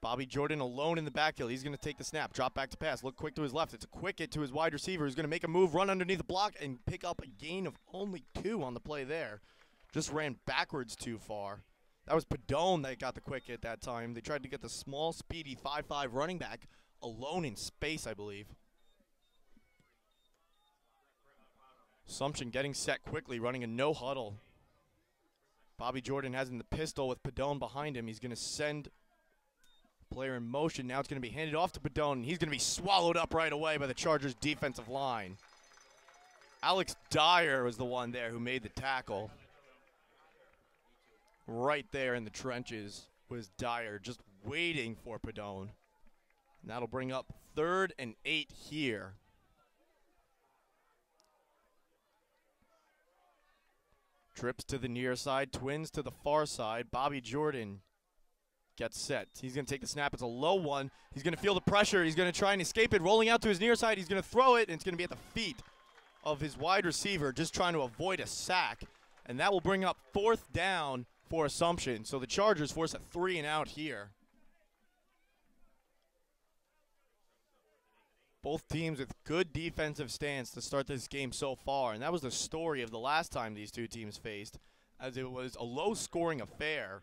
Bobby Jordan alone in the backfield. He's going to take the snap, drop back to pass, look quick to his left. It's a quick hit to his wide receiver who's going to make a move, run underneath the block, and pick up a gain of only 2 on the play there. Just ran backwards too far. That was Padone that got the quick hit that time. They tried to get the small, speedy 5'5" running back alone in space, I believe. Assumption getting set quickly, running a no huddle. Bobby Jordan has in the pistol with Padone behind him. He's going to send player in motion. Now it's going to be handed off to Padone, and he's going to be swallowed up right away by the Chargers' defensive line. Alex Dyer was the one there who made the tackle. Right there in the trenches was Dyer, just waiting for Padone. And that'll bring up 3rd and 8 here. Trips to the near side, twins to the far side. Bobby Jordan gets set. He's going to take the snap. It's a low one. He's going to feel the pressure. He's going to try and escape it. Rolling out to his near side. He's going to throw it, and it's going to be at the feet of his wide receiver, just trying to avoid a sack. And that will bring up 4th down for Assumption. So the Chargers force a 3 and out here. Both teams with good defensive stance to start this game so far, and that was the story of the last time these two teams faced, as it was a low-scoring affair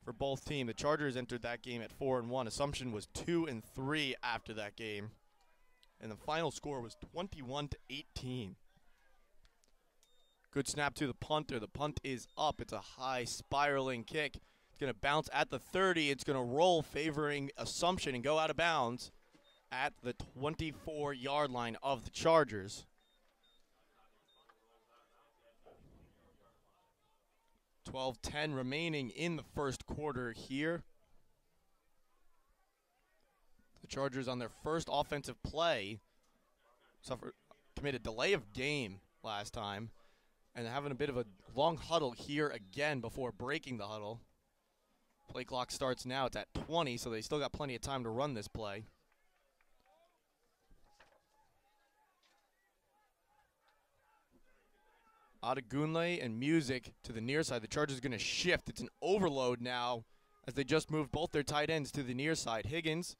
for both teams. The Chargers entered that game at 4-1. Assumption was 2-3 after that game, and the final score was 21-18. Good snap to the punter. The punt is up. It's a high spiraling kick. It's going to bounce at the 30. It's going to roll, favoring Assumption, and go out of bounds at the 24-yard line of the Chargers. 12:10 remaining in the first quarter here. The Chargers on their first offensive play committed delay of game last time, and having a bit of a long huddle here again before breaking the huddle. Play clock starts now. It's at 20, so they still got plenty of time to run this play. Adegunle and Music to the near side. The Chargers are going to shift. It's an overload now as they just moved both their tight ends to the near side. Higgins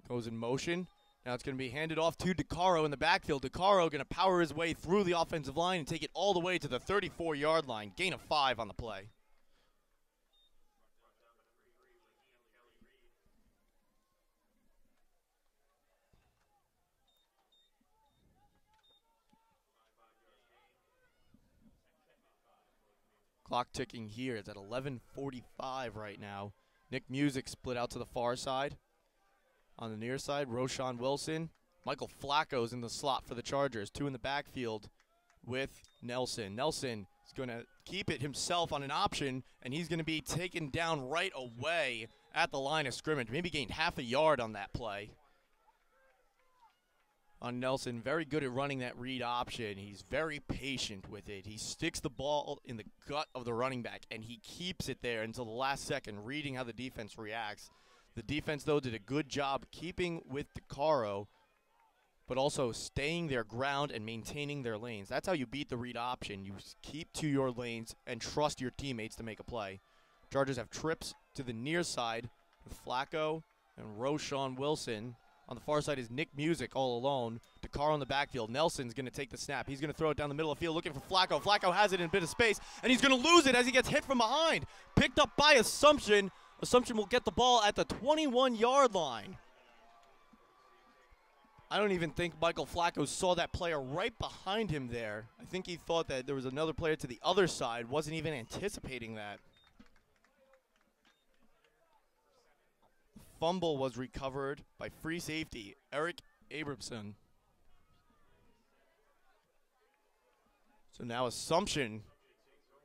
goes in motion. Now it's going to be handed off to DeCaro in the backfield. DeCaro going to power his way through the offensive line and take it all the way to the 34-yard line. Gain of 5 on the play. Clock ticking here. It's at 11:45 right now. Nick Music split out to the far side. On the near side, Roshan Wilson. Michael Flacco's in the slot for the Chargers. 2 in the backfield with Nelson. Nelson is going to keep it himself on an option, and he's going to be taken down right away at the line of scrimmage. Maybe gained half a yard on that play. On Nelson, very good at running that read option. He's very patient with it. He sticks the ball in the gut of the running back, and he keeps it there until the last second, reading how the defense reacts. The defense, though, did a good job keeping with DeCaro, but also staying their ground and maintaining their lanes. That's how you beat the read option. You keep to your lanes and trust your teammates to make a play. Chargers have trips to the near side with Flacco and Roshan Wilson. On the far side is Nick Music all alone. DeCaro in the backfield. Nelson's going to take the snap. He's going to throw it down the middle of the field looking for Flacco. Flacco has it in a bit of space, and he's going to lose it as he gets hit from behind. Picked up by Assumption. Assumption will get the ball at the 21-yard line. I don't even think Michael Flacco saw that player right behind him there. I think he thought that there was another player to the other side. Wasn't even anticipating that. Fumble was recovered by free safety Eric Abramson. So now Assumption,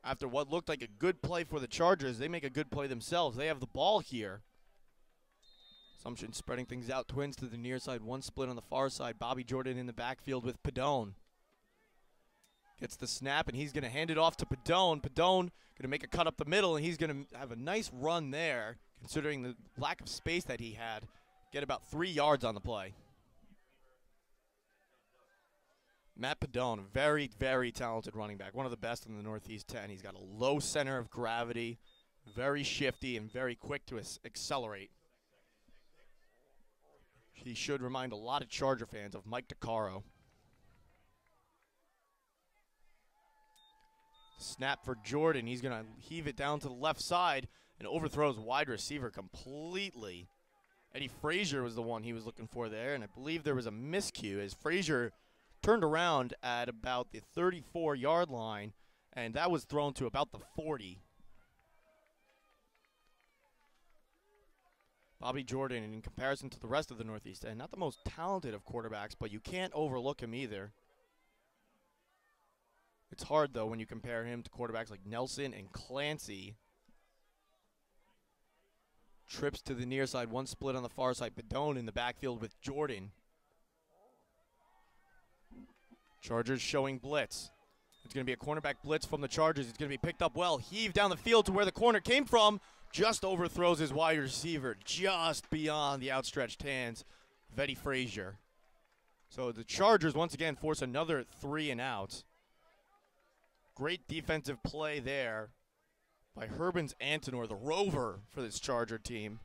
after what looked like a good play for the Chargers, they make a good play themselves. They have the ball here. Assumption spreading things out. Twins to the near side. One split on the far side. Bobby Jordan in the backfield with Padone. Gets the snap, and he's going to hand it off to Padone. Padone going to make a cut up the middle, and he's going to have a nice run there, considering the lack of space that he had. Get about 3 yards on the play. Matt Padone, very, very talented running back. One of the best in the Northeast 10. He's got a low center of gravity, very shifty, and very quick to accelerate. He should remind a lot of Charger fans of Mike DeCaro. Snap for Jordan. He's going to heave it down to the left side and overthrows wide receiver completely. Eddie Frazier was the one he was looking for there, and I believe there was a miscue as Frazier turned around at about the 34-yard line, and that was thrown to about the 40. Bobby Jordan, in comparison to the rest of the Northeast End, not the most talented of quarterbacks, but you can't overlook him either. It's hard, though, when you compare him to quarterbacks like Nelson and Clancy. Trips to the near side, one split on the far side. Bedone in the backfield with Jordan. Chargers showing blitz. It's going to be a cornerback blitz from the Chargers. It's going to be picked up well. Heave down the field to where the corner came from. Just overthrows his wide receiver just beyond the outstretched hands of Eddie Frazier. So the Chargers once again force another 3 and out. Great defensive play there by Herbens Antonor, the rover for this Charger team.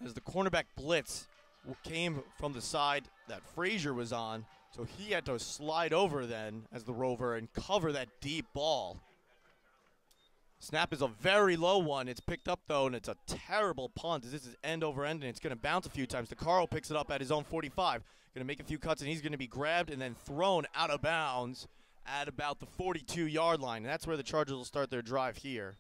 As the cornerback blitz came from the side that Frazier was on, so he had to slide over then as the rover and cover that deep ball. Snap is a very low one. It's picked up, though, and it's a terrible punt. This is end over end, and it's going to bounce a few times. DeCaro picks it up at his own 45. Going to make a few cuts, and he's going to be grabbed and then thrown out of bounds at about the 42-yard line. And that's where the Chargers will start their drive here.